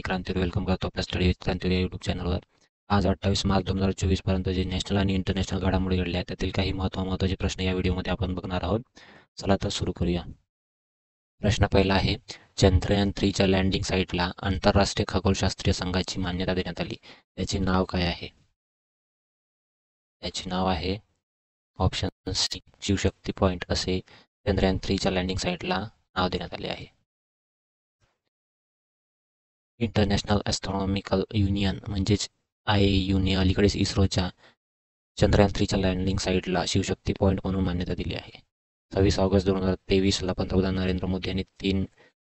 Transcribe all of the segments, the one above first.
क्रांतीवीर welcome करतो आपल्या study with क्रांतीवीर YouTube चॅनलवर. आज 28 मार्च 2024 पर्यंत जे नॅशनल आणि इंटरनॅशनल घडामोडी घडल्या त्यातील काही महत्त्वाचे प्रश्न या व्हिडिओमध्ये आपण बघणार आहोत. चला तर सुरू करूया. प्रश्न पहिला आहे, चंद्रयान 3च्या लँडिंग साईटला आंतरराष्ट्रीय खगोलशास्त्रीय संघाची मान्यता देण्यात आली. त्याचे नाव काय आहे? त्याचे नाव आहे ऑप्शन सी, शिवशक्ती पॉइंट असे चंद्रयान 3च्या लँडिंग साईटला नाव देण्यात आले आहे. इंटरनॅशनल ॲस्ट्रॉनॉमिकल युनियन म्हणजेच IAUने अलीकडेच इस्रोच्या चंद्रयान 3च्या लँडिंग साईटला शिवशक्ती पॉईंट म्हणून मान्यता दिली आहे. 26 ऑगस्ट 2023ला पंतप्रधान नरेंद्र मोदी यांनी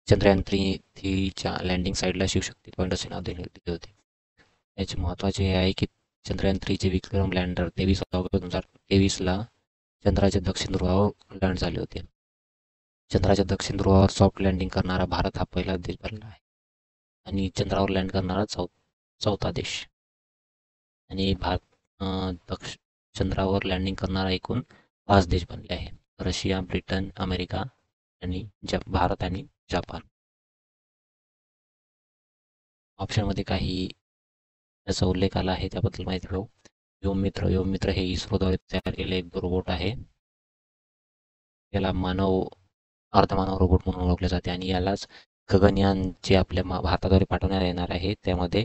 चंद्रयान 3च्या लँडिंग साईटला शिवशक्ती पॉईंट असे नाव दिले होते. याचे महत्त्वाचे हे आहे की चंद्रयान 3चे विक्रम लँडर 23 ऑगस्ट 2023ला चंद्राच्या दक्षिण ध्रुवावर लँड झाले होते. चंद्राच्या दक्षिण ध्रुवावर सॉफ्ट लँडिंग करणारा भारत हा पहिला देश बनला आहे आणि चंद्रावर लँड करणारा चौथा देश. आणि चंद्रावर लँडिंग करणारा एकूण 5 देश बनले आहे: रशिया, ब्रिटन, अमेरिका आणि भारत आणि जपान. ऑप्शनमध्ये काही त्याचा उल्लेख आला आहे त्याबद्दल माहिती घेऊ. व्योममित्र हे इस्रोद्वारे तयार केलेले एक रोबोट आहे. याला अर्धमानव रोबोट म्हणून ओळखले जाते आणि यालाच गगनयान जे आपल्या भारताद्वारे पाठवण्यात येणार आहे त्यामध्ये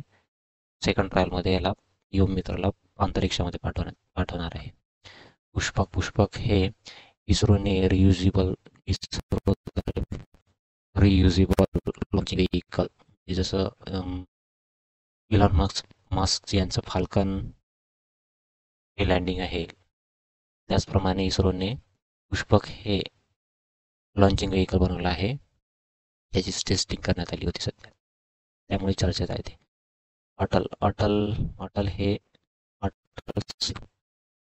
सेकंड ट्रायलमध्ये याला व्योममित्रला अंतरिक्षामध्ये पाठवणार आहे. पुष्पक हे इस्रोने रियुजेबल लॉन्चिंग व्हेकल, जसं इलॉन मस्क यांचं फाल्कन हे लँडिंग आहे त्याचप्रमाणे इस्रोने पुष्पक हे लॉन्चिंग व्हेकल बनवलं आहे. त्याची टेस्टिंग करण्यात आली होती सध्या, त्यामुळे चर्चेत आहे ते. अटल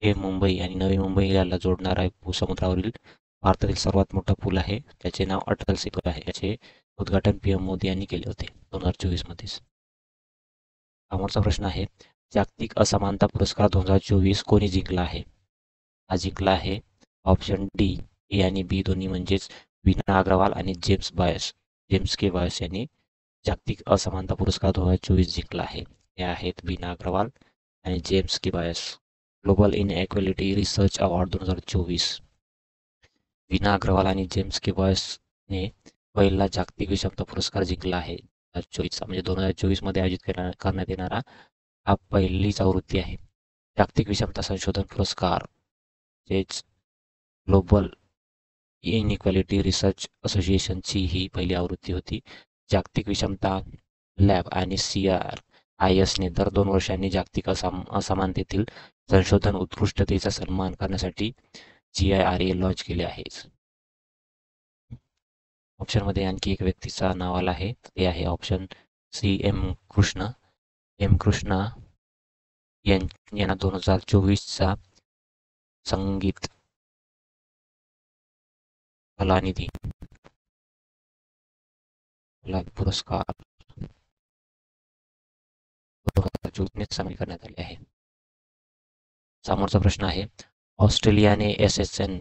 हे मुंबई आणि नवी मुंबई याला जोडणारा भूसमुद्रावरील भारतातील सर्वात मोठा पूल आहे. त्याचे नाव अटल सेतू आहे. याचे उद्घाटन PM मोदी यांनी केले होते 2024 मध्येच. समोरचा प्रश्न आहे, जागतिक असमानता पुरस्कार 2024 कोणी जिंकला आहे? हा जिंकला आहे ऑप्शन डी, A आणि B दोन्ही, म्हणजेच वीणा अग्रवाल आणि जेम्स के बायस यांनी जागतिक असमानता पुरस्कार 2024 जिंकला आहे. हे आहेत वीणा अग्रवाल आणि James K Boyce. Global inequality research award 2024. Veena Agarwal आणि जेम्स के बायसने पहिला जागतिक विषमता पुरस्कार जिंकला आहे 2024. म्हणजे 2024 मध्ये आयोजित करण्यात येणारा हा पहिलीच आवृत्ती आहे. जागतिक विषमता संशोधन पुरस्कार जेच ग्लोबल इनइक्वालिटी रिसर्च असोसिएशनची ही पहिली आवृत्ती होती. जागतिक विषमता लॅब आणि CRISने दर 2 वर्षांनी जागतिक असमानतेतील संशोधन उत्कृष्टतेचा सन्मान करण्यासाठी GIRA लॉन्च केले आहे. ऑप्शनमध्ये आणखी एक व्यक्तीचा नाव आला आहे, ते आहे ऑप्शन C, M कृष्णा यांना 2024चा संगीत कलानिधी पुरस्कार 2024 सामील करण्यात आले आहे. समोरचा प्रश्न आहे, ऑस्ट्रेलियाने SSN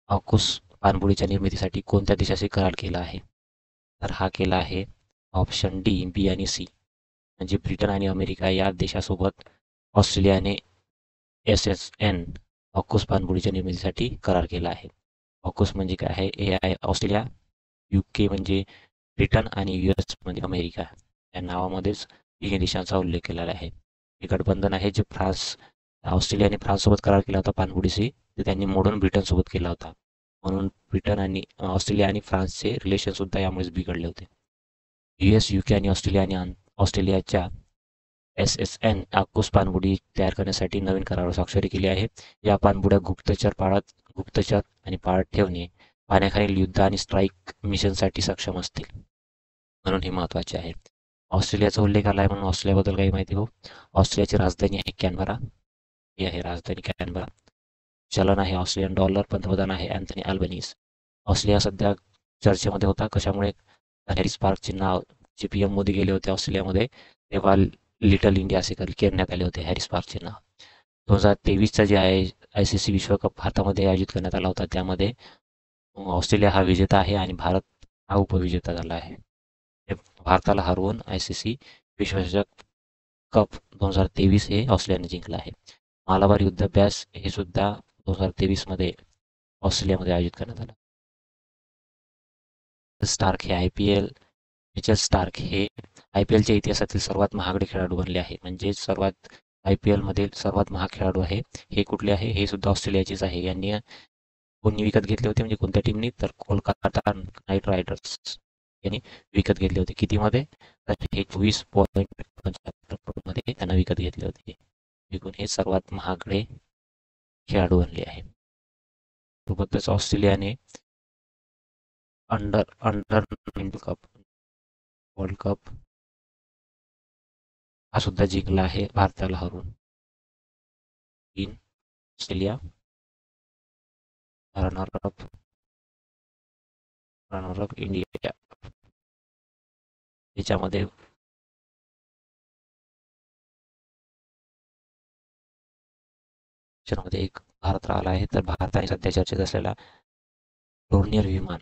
AUKUS पाणबुडीच्या निर्मितीसाठी कोणत्या देशाशी करार केला आहे? तर हा केला आहे ऑप्शन D, B आणि C, म्हणजे ब्रिटन आणि अमेरिका या देशासोबत ऑस्ट्रेलियाने SSN AUKUS पाणबुडीच्या निर्मितीसाठी करार केला आहे. AUKUS म्हणजे काय आहे? हे आहे ऑस्ट्रेलिया, UK म्हणजे ब्रिटन आणि US म्हणजे अमेरिका. या नावामध्येच 3 देशांचा उल्लेख केलेला आहे. हे गठबंधन आहे जे ऑस्ट्रेलियाने फ्रान्ससोबत करार केला होता पाणबुडीशी, ते त्यांनी मोडून ब्रिटनसोबत केला होता. म्हणून ऑस्ट्रेलिया आणि फ्रान्सचे रिलेशन सुद्धा यामुळेच बिघडले होते. US, UK आणि ऑस्ट्रेलियाच्या SSN AUKUS पाणबुडी तयार करण्यासाठी नवीन करारावर स्वाक्षरी केली आहे. या पाणबुड्या गुप्तचर आणि पाळत ठेवणे, पाण्याखालील युद्ध आणि स्ट्राईक मिशनसाठी सक्षम असतील, म्हणून हे महत्त्वाचे आहे. ऑस्ट्रेलियाचा उल्लेख आला आहे म्हणून ऑस्ट्रेलियाबद्दल काही माहिती हो. ऑस्ट्रेलियाची राजधानी आहे कॅनबरा. ही आहे राजधानी कॅनबरा. चलन आहे ऑस्ट्रेलियन डॉलर. पंतप्रधान आहे अँथनी अल्बनीज. ऑस्ट्रेलिया सध्या चर्चेमध्ये होता. कशामुळे? हॅरिस पार्कचे नाव जे PM मोदी गेले होते ऑस्ट्रेलियामध्ये तेव्हा लिटल इंडिया असे करण्यात आले होते हॅरिस पार्कचे नाव. 2023चा जे ICC विश्वकप भारतामध्ये आयोजित करण्यात आला होता त्यामध्ये ऑस्ट्रेलिया हा विजेता आहे आणि भारत हा उपविजेता झाला आहे. भारताला हरवून ICC विश्वचषक कप 2023 हे ऑस्ट्रेलियाने जिंकलं आहे. मालाबार युद्धाभ्यास हे सुद्धा 2023 मध्ये ऑस्ट्रेलियामध्ये आयोजित करण्यात आलं. स्टार्क हे मिचेल स्टार्क हे IPLच्या इतिहासातील सर्वात महागडे खेळाडू बनले आहे. म्हणजे IPL मधील सर्वात महाग खेळाडू आहे. हे कुठले आहे? हे सुद्धा ऑस्ट्रेलियाचेच आहे. यांनी कोणी विकत घेतले होते म्हणजे कोणत्या टीमनी? तर कोलकाता नाईट रायडर्स यांनी विकत घेतले होते. कितीमध्ये? तर हे 24.75 मध्ये त्यांना विकत घेतले होते. विकून हे सर्वात महागडे खेळाडू बनले आहे. सोबतच ऑस्ट्रेलियाने अंडर वर्ल्ड कप हा सुद्धा जिंकला आहे भारताला हरून. Australia runner up India. त्याच्यामध्ये एक भारत राहिला आहे. तर भारताने सध्या चर्चेत असलेला डोर्नियर विमान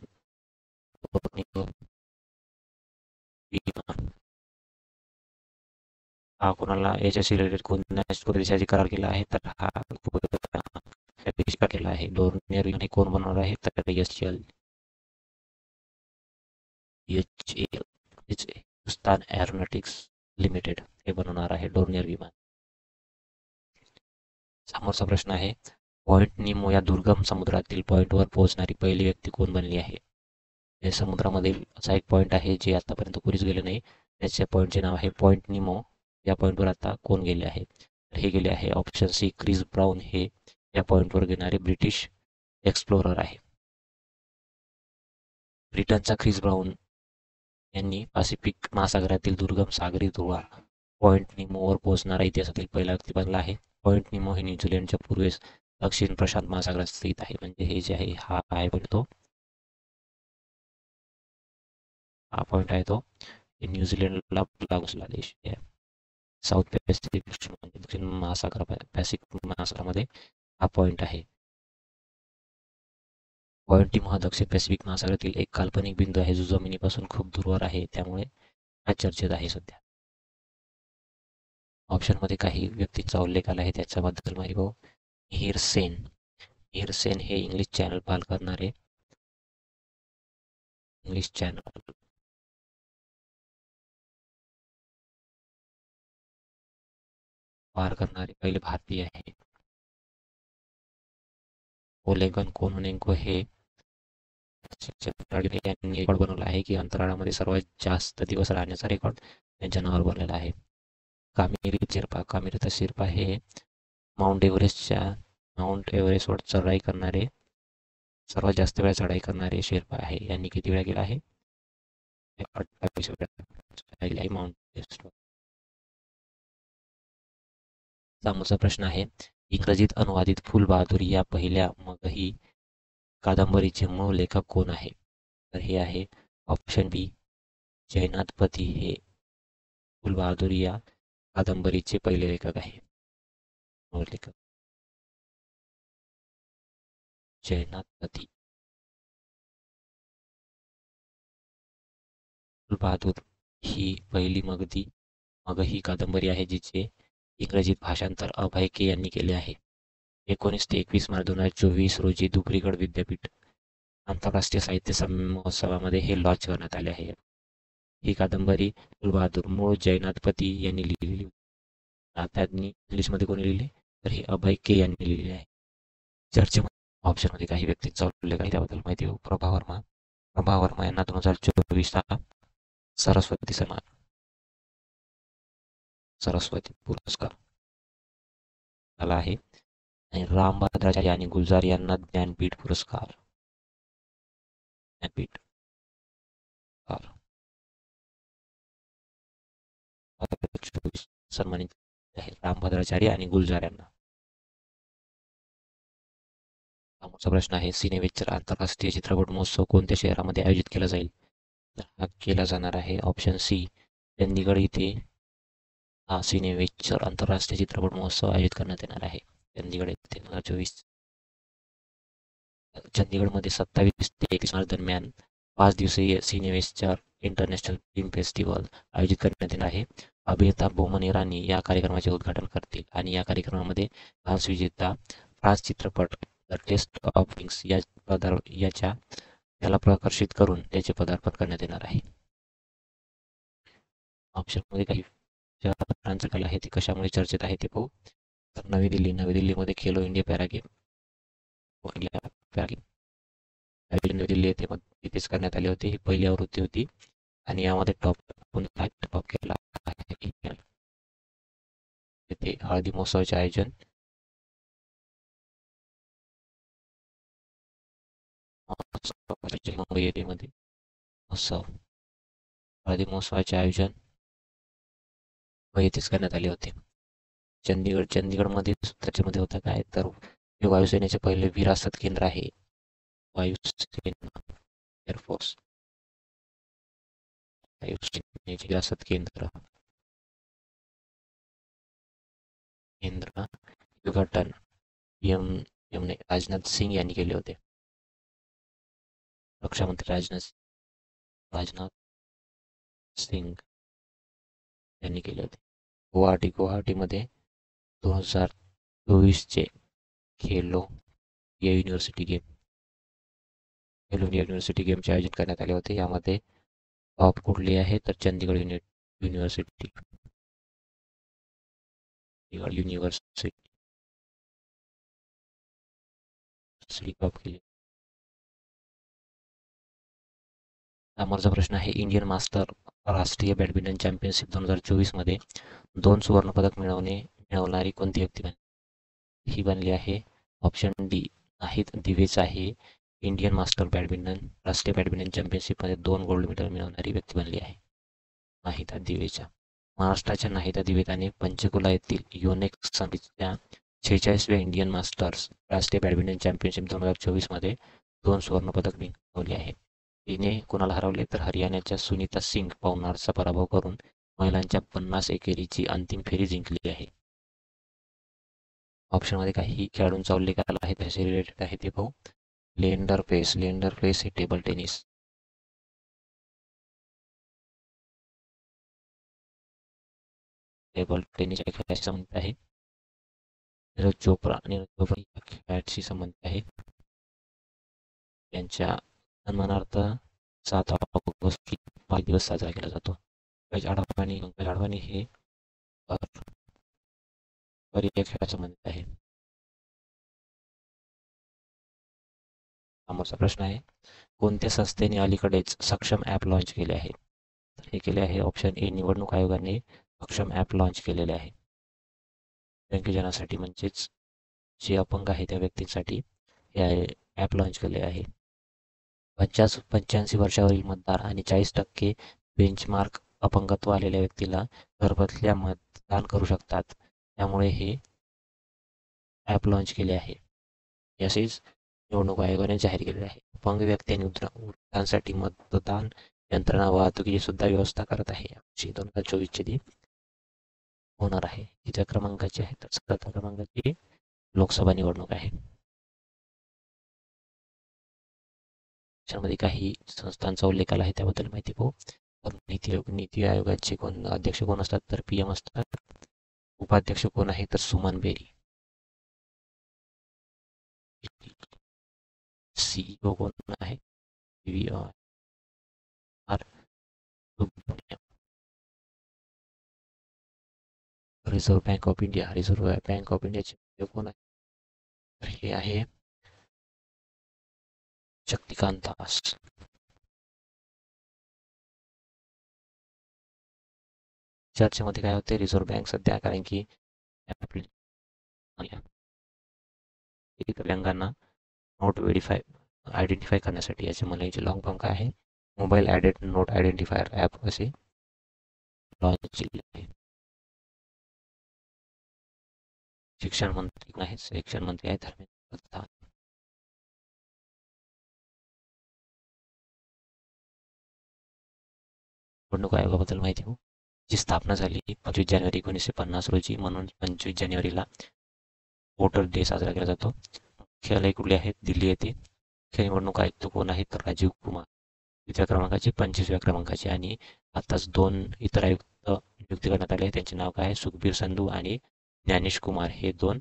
हा कोणाला याच्याशी रिलेटेड कोणत्या देशाची करार केला आहे? तर हा केला आहे. डोर्नियर विमान हे कोण बनवणार आहे? तर हिंदुस्तान एरोनॉटिक्स लिमिटेड हे बनवणार आहे डोर्नियर विमान. समोरचा प्रश्न आहे, पॉइंट निमो या दुर्गम समुद्रातील पॉइंटवर पोहोचणारी पहिली व्यक्ती कोण बनली आहे? हे समुद्रामधील असा एक पॉइंट आहे जे आतापर्यंत कोणीच गेले नाही. त्याच्या पॉइंटचे नाव आहे पॉइंट निमो. या पॉइंटवर आता कोण गेले आहे? तर हे गेले आहे ऑप्शन सी, क्रिस ब्राउन हे या पॉइंटवर गेणारे ब्रिटिश एक्सप्लोरर आहे. ब्रिटनचा क्रिस ब्राउन यांनी पॅसिफिक महासागरातील दुर्गम सागरी दुवा पॉइंट निमोवर पोहोचणारा इतिहासातील पहिला व्यक्ती बनला आहे. पॉइंट निमो हे न्यूझीलंडच्या पूर्वेस दक्षिण प्रशांत महासागरात स्थित आहे. म्हणजे हे जे आहे हा पॉइंट आहे तो न्यूझीलंडला लागून देश आहे. साऊथ पॅसिफिक म्हणजे दक्षिण पॅसिफिक महासागरामध्ये हा पॉइंट आहे. पॉइंट निमो हा दक्षिण पॅसिफिक महासागरातील एक काल्पनिक बिंदू आहे जो जमिनीपासून खूप दूरवर आहे. त्यामुळे हा चर्चेत आहे सध्या. ऑप्शनमध्ये काही व्यक्तींचा उल्लेख आला आहे त्याच्याबद्दल माहिती पाहू. मिहिर सेन हे इंग्लिश चॅनल पार करणारे पहिले भारतीय आहे. ओलेगन कोनोनेंको हे यांनी रेकॉर्ड बनवला आहे की अंतराळामध्ये सर्वात जास्त दिवस राहण्याचा रेकॉर्ड त्यांच्या नावावर बनलेला आहे. कामिरीता शिर्पा हे माउंट एव्हरेस्टवर चढाई करणारे सर्वात जास्त वेळा चढाई करणारे शेर्पा आहे. यांनी किती वेळा केला आहे? 28 वेळा माउंट एव्हरेस्टवर. समोरचा प्रश्न आहे, इंग्रजीत अनुवादित फुलबहादूर या पहिल्या मगही कादंबरीचे मूळ लेखक कोण आहे? तर हे आहे ऑप्शन बी, जयनाथपती हे फुलबहादूर या कादंबरीचे पहिले लेखक आहे. मूळ लेखक जयनाथपती. फुलबहादूर ही पहिली मगही कादंबरी आहे जिचे इंग्रजीत भाषांतर अभय के यांनी केले आहे. 19 ते 21 मार्च 2024 रोजी दुबरीगड विद्यापीठ आंतरराष्ट्रीय साहित्य महोत्सवामध्ये हे लॉन्च करण्यात आले आहे. ही कादंबरी फुलबहादूर मूळ जयनाथपती यांनी लिहिलेली. त्यांनी इंग्लिशमध्ये कोणी लिहिले? तर हे अभय के यांनी लिहिलेले आहे. चर्चेमध्ये ऑप्शनमध्ये काही व्यक्तींचा उल्लेख आहे त्याबद्दल माहिती होऊ. प्रभा वर्मा यांना 2024 सरस्वती पुरस्कार आला आहे. आणि राम भद्राचार्य आणि गुलजार यांना ज्ञानपीठ पुरस्कार सन्मानित आहे राम भद्राचार्य आणि गुलजार यांना. समोरचा प्रश्न आहे, सिनेवेचर आंतरराष्ट्रीय चित्रपट महोत्सव कोणत्या शहरामध्ये आयोजित केला जाईल? हा केला जाणार आहे ऑप्शन सी, चंदीगड इथे हा सिनेवेचर आंतरराष्ट्रीय चित्रपट महोत्सव आयोजित करण्यात येणार आहे. चंदीगड येथे 2024. चंदीगडमध्ये 27 ते 31 मार्च दरम्यान 5 दिवसीय सिनेवेचर इंटरनॅशनल फिल्म फेस्टिवल आयोजित करण्यात येणार आहे. अभिनेता बोमन इराणी या कार्यक्रमाचे उद्घाटन करतील आणि या कार्यक्रमामध्ये फ्रान्स विजेता फ्रान्स चित्रपट द टेस्ट ऑफ विंग्स याला प्रकर्षित करून त्याचे पदार्पण करण्यात येणार आहे. ऑप्शनमध्ये काही कला आहे ती कशामुळे चर्चेत आहे ते पाहू. तर नवी दिल्लीमध्ये खेलो इंडिया पॅरा गेम नवी दिल्ली येथे तिथेच करण्यात आली होती. ही पहिली आवृत्ती होती आणि यामध्ये टॉप केला आहे. येथे हळदी महोत्सवाचे आयोजन मुंबई येथेमध्ये हळदी महोत्सवाचे आयोजन येथेच करण्यात आले होते. चंदीगडमध्ये त्याच्यामध्ये होतं काय तर हे वायुसेनेचे पहिले विरासत केंद्र आहे. वायुसेना एअरफोर्स वायुसेनेचे विरासत केंद्र उद्घाटन ने राजनाथ सिंग यांनी केले होते. रक्षामंत्री राजनाथ सिंग यांनी केले होते. गुवाहाटीमध्ये 2024चे खेलो इंडिया युनिव्हर्सिटी गेमचे आयोजन करण्यात आले होते. यामध्ये टॉप कुठली आहे तर चंदीगड युनिव्हर्सिटी टॉप केली. समोरचा प्रश्न आहे इंडियन मास्टर राष्ट्रीय बॅडमिंटन चॅम्पियनशिप 2024 मध्ये 2 सुवर्णपदक मिळवणारी कोणती व्यक्ती ही बनली आहे. ऑप्शन डी नाहीत दिवेच आहे. इंडियन मास्टर राष्ट्रीय बॅडमिंटन चॅम्पियनशिपमध्ये 2 गोल्ड मेडल मिळवणारी व्यक्ती बनली आहे नाहिदा दिवेच्या. महाराष्ट्राच्या नाहिदा दिवेताने पंचकुला येथील युनेक्स समितीच्या 46व्या इंडियन मास्टर्स राष्ट्रीय बॅडमिंटन चॅम्पियनशिप 2024 मध्ये 2 सुवर्णपदक मिळवली आहे. तिने कोणाला हरवले तर हरियाणाच्या सुनीता सिंग पवनारचा पराभव करून महिलांच्या 50 एकेरीची अंतिम फेरी जिंकली आहे. ऑप्शनमध्ये काही खेळाडूंचा उल्लेख आला आहे त्याशी रिलेटेड आहे ते पाहू. लिएंडर पेस हे टेबल टेनिस. खेळाशी संबंधित आहे. नीरज चोप्रा या खेळाशी संबंधित आहे. त्यांच्या सन्मानार्थ 7 ऑगस्ट 5 दिवस साजरा केला जातो. पंकज अडवाणी हे या खेळाशी संबंधित आहे. समोरचा प्रश्न आहे कोणत्या संस्थेने अलीकडेच सक्षम ॲप लॉन्च केले आहे. हे केले आहे ऑप्शन ए निवडणूक आयोगाने सक्षम ॲप लॉन्च केलेले आहे. दिव्यांगजनासाठी म्हणजेच जे अपंग आहे त्या व्यक्तींसाठी हे ॲप लॉन्च केले आहे. 85 वर्षावरील मतदार आणि 40% बेंचमार्क अपंगत्व आलेल्या व्यक्तीला घरबसल्या मतदान करू शकतात. त्यामुळे हे ॲप लॉन्च केले आहे. तसेच निवडणूक आयोगाने जाहीर केले आहे. अपंग व्यक्ती आणि वृद्धांसाठी मतदान यंत्रणा वाहतुकीची सुद्धा व्यवस्था करत आहे. 2024 होणार आहे. तिच्या क्रमांकाची आहे तर 17 क्रमांकाची लोकसभा निवडणूक आहे. त्यामध्ये काही संस्थांचा उल्लेख आला आहे त्याबद्दल माहिती पाहू. नीती आयोगाचे अध्यक्ष कोण असतात तर PM असतात. उपाध्यक्ष कोण आहे तर सुमन बेरी. CEO कोण आहे रिझर्व्ह बँक ऑफ इंडियाचे कोण आहे हे आहे शक्तिकांत दास. चर्चेमध्ये काय होते रिझर्व्ह बँक सध्या कारण की दिव्यांगांना नोट आयडेंटिफाय करण्यासाठी याचे मला याचे लॉंग फॉर्म काय आहे mobile added note identifier app असे लॉन्च केले आहे. शिक्षण मंत्री आहे धर्मेंद्र प्रधान. निवडणूक आयोगाबद्दल माहिती हो जी स्थापना झाली 25 जानेवारी 1950 रोजी म्हणून 25 जानेवारीला वोटर डे साजरा केला जातो. मुख्यालय कुठले आहेत दिल्ली येथे. मुख्य निवडणूक आयुक्त कोण आहेत तर राजीव कुमार. कितव्या क्रमांकाची? 25व्या क्रमांकाची. आणि आताच 2 इतर आयुक्त नियुक्ती करण्यात आले. त्यांचे नाव काय आहे? सुखबीर संधू आणि ज्ञानेश कुमार हे 2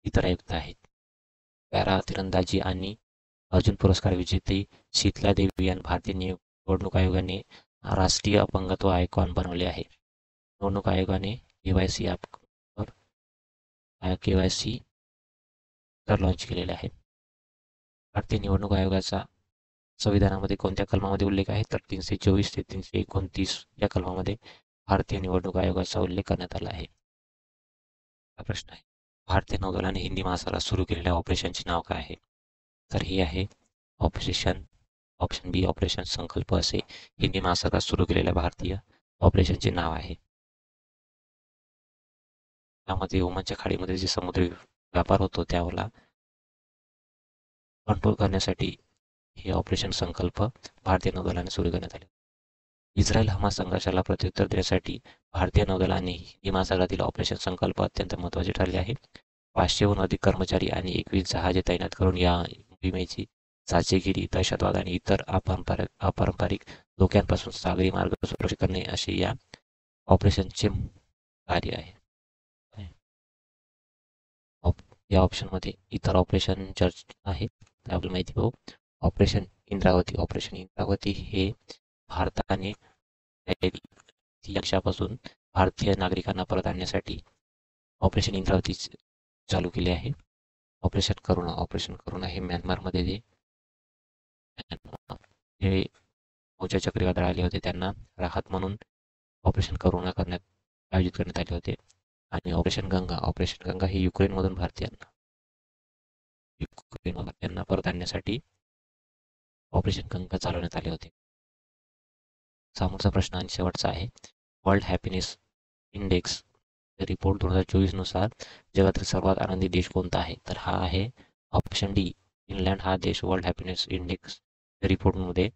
इतर आयुक्त आहेत. पॅरा तिरंदाजी आणि अर्जुन पुरस्कार विजेते शीतला देवी यांना भारतीय निवडणूक आयोगाने राष्ट्रीय अपंगत्व आयकॉन बनवले आहे. निवडणूक आयोगाने केवायसी ॲपवर केवायसी तर लॉन्च केलेले आहे. भारतीय निवडणूक आयोगाचा संविधानामध्ये कोणत्या कलमामध्ये उल्लेख आहे? तर 324 ते 329 या कलमामध्ये भारतीय निवडणूक आयोगाचा उल्लेख करण्यात आला आहे. हा प्रश्न आहे. भारतीय नौदलाने हिंदी महासागरात सुरू केलेल्या ऑपरेशनचे नाव काय आहे? तर हे आहे ऑप्शन बी ऑपरेशन संकल्प असे हिंदी महासागरात सुरू केलेल्या भारतीय ऑपरेशनचे नाव आहे. त्यामध्ये ओमानच्या खाडीमध्ये जे समुद्री व्यापार होतो त्याला कंट्रोल करण्यासाठी हे ऑपरेशन संकल्प भारतीय नौदलाने सुरू करण्यात आले. इस्रायल हमास संघर्षाला प्रत्युत्तर देण्यासाठी भारतीय नौदलाने हिंदी महासागरातील ऑपरेशन संकल्प अत्यंत महत्त्वाचे ठरले आहे. 500हून अधिक कर्मचारी आणि 21 जहाजे तैनात करून या मोहिमेची साचेगिरी, दहशतवाद आणि इतर अपारंपरिक धोक्यांपासून सागरी मार्ग सुरक्षित करणे असे या ऑपरेशनचे कार्य आहे. या ऑप्शनमध्ये इतर ऑपरेशन चर्च आहे आपल्याला माहिती हो. ऑपरेशन इंद्रावती हे भारताने लक्षापासून भारतीय नागरिकांना परत आणण्यासाठी ऑपरेशन इंद्रावती चालू केले आहे. ऑपरेशन करुणा हे म्यानमारमध्ये जे मोर्चा चक्रीवादळ आले होते त्यांना राहत म्हणून ऑपरेशन करुणा आयोजित करण्यात आले होते. आणि ऑपरेशन गंगा हे युक्रेनमधून भारतीयांना परत आणण्यासाठी ऑपरेशन गंगा चालवण्यात आले होते. समोरचा प्रश्न आणि शेवटचा आहे. वर्ल्ड हॅपीनेस इंडेक्स रिपोर्ट 2024 नुसार जगातील सर्वात आनंदी देश कोणता आहे? तर हा आहे ऑप्शन डी फिनलँड. हा देश वर्ल्ड हॅपीनेस इंडेक्स रिपोर्टमध्ये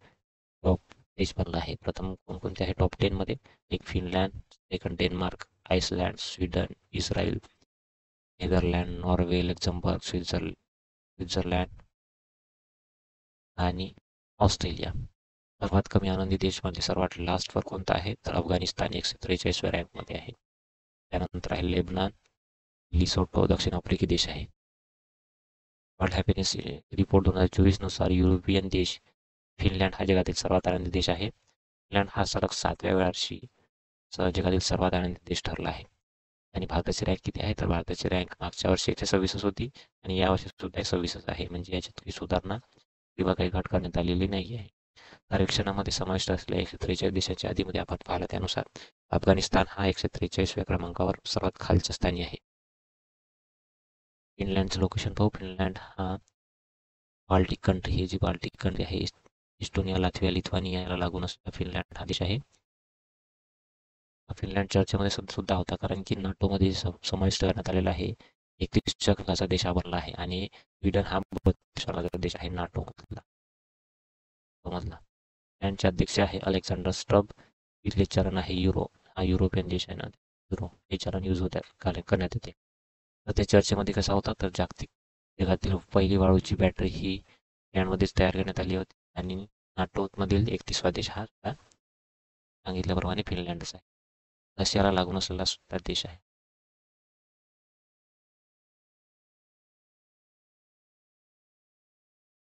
टॉप देश बनला आहे. प्रथम कोणकोणते आहे टॉप 10 मध्ये? एक Finland, second Denmark, Iceland, Sweden, Israel, Netherland, Norway, Luxembourg, Switzerland आणि ऑस्ट्रेलिया. सर्वात कमी आनंदी देश म्हणजे सर्वात लास्टवर कोणता आहे? तर अफगाणिस्तान 143व्या रँकमध्ये आहे. त्यानंतर आहे लेबनान, लिसोटो दक्षिण आफ्रिकी देश आहे. वर्ल्ड हॅपीनेस रिपोर्ट 2024 नुसार युरोपियन देश फिनलँड हा जगातील सर्वात आनंदी देश आहे. फिनलँड हा सलग 7व्या वर्षी जगातील सर्वात आनंदी देश ठरला आहे. आणि भारताची रँक किती आहे? तर भारताची रँक मागच्या वर्षी 126 होती आणि यावर्षी सुद्धा 126 आहे. म्हणजे याच्यात काही सुधारणा किंवा काही घट करण्यात आलेली नाही आहे. आरक्षणामध्ये समाविष्ट असलेल्या 143 देशांच्या यादीमध्ये आपण पाहिलं त्यानुसार अफगाणिस्तान हा 143व्या क्रमांकावर सर्वात खालच्या स्थानी आहे. फिनलँडचं लोकेशन पाहू. फिनलँड हा बाल्टिक कंट्री, ही जी बाल्टिक कंट्री आहे इस्टोनिया, लाथविया, लिथुआनिया याला लागून असलेला फिनलँड हा देश आहे. फिनलँड चर्चेमध्ये सुद्धा होता कारण की नाटोमध्ये समाविष्ट करण्यात आलेला आहे. 31च्या क्रमांकाचा देश हा बनला आहे. आणि स्वीडन हा 32वा देश आहे नाटो मधला. फिनलँडचे अध्यक्ष आहे अलेक्झांडर स्टब. इथले चलन आहे युरो. हा युरोपियन देश आहे ना, युरो हे चलन यूज करण्यात येते. तर त्या चर्चेमध्ये कसा होता तर जगातील पहिली वाळूची बॅटरी ही फिनलँडमध्येच तयार करण्यात आली होती. आणि नाटोमधील 31वा देश हा सांगितल्याप्रमाणे फिनलँडच आहे. रशियाला लागून असलेला सुद्धा देश आहे.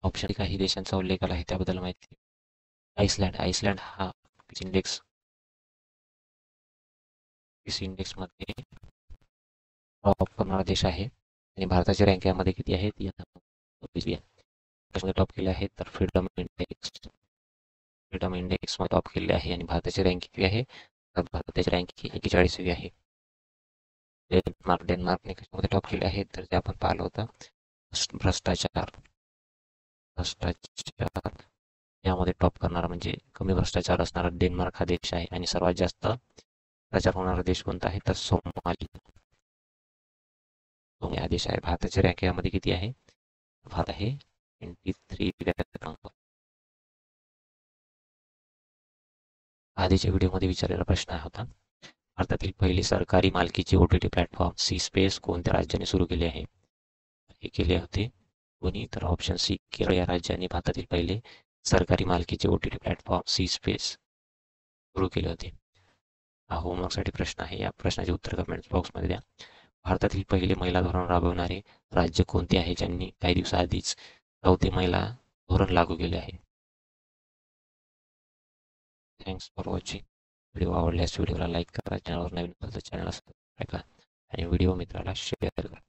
ऑप्शन काही देशांचा उल्लेख आला आहे त्याबद्दल माहिती. आइसलँड हा इंडेक्समध्ये टॉप करणारा देश आहे. आणि भारताची रँक यामध्ये किती आहे? ती टॉप केले आहे. तर फ्रीडम इंडेक्समध्ये टॉप केले आहे. आणि भारताची रँक किती आहे? तर भारताची रँक 41वी आहे. डेन्मार्कने कशामध्ये टॉप केले आहे? तर ते आपण पाहिलं होतं भ्रष्टाचार यामध्ये टॉप करणारा म्हणजे कमी भ्रष्टाचार असणारा डेन्मार्क हा देश आहे. आणि सर्वात जास्त भ्रष्टाचार होणारा देश कोणता आहे? तर सोमालिया हा देश आहे. भारताची रँक यामध्ये किती आहे? भारत आहे 23व्या क्रमांकावर. आधीच्या व्हिडिओमध्ये विचारलेला प्रश्न होता, भारतातील पहिली सरकारी मालकीची OTT प्लॅटफॉर्म सी स्पेस कोणत्या राज्याने सुरू केले आहे? हे केले होते कोणी? तर ऑप्शन सी केरळ या राज्याने भारतातील पहिले सरकारी मालकीचे OTT प्लॅटफॉर्म सी स्पेस सुरू केले होते? हा होमवर्कसाठी प्रश्न आहे. या प्रश्नाचे उत्तर कमेंट बॉक्समध्ये द्या. भारतातील पहिले महिला धोरण राबवणारे राज्य कोणते आहे, ज्यांनी काही दिवसाआधीच 4थे महिला धोरण लागू केले आहे? Thanks for watching. व्हिडिओ आवडल्यास व्हिडिओला लाईक करा, चॅनलवर नवीन असेल तर चॅनलला सबस्क्राईब करा आणि व्हिडिओ मित्राला शेअर करा.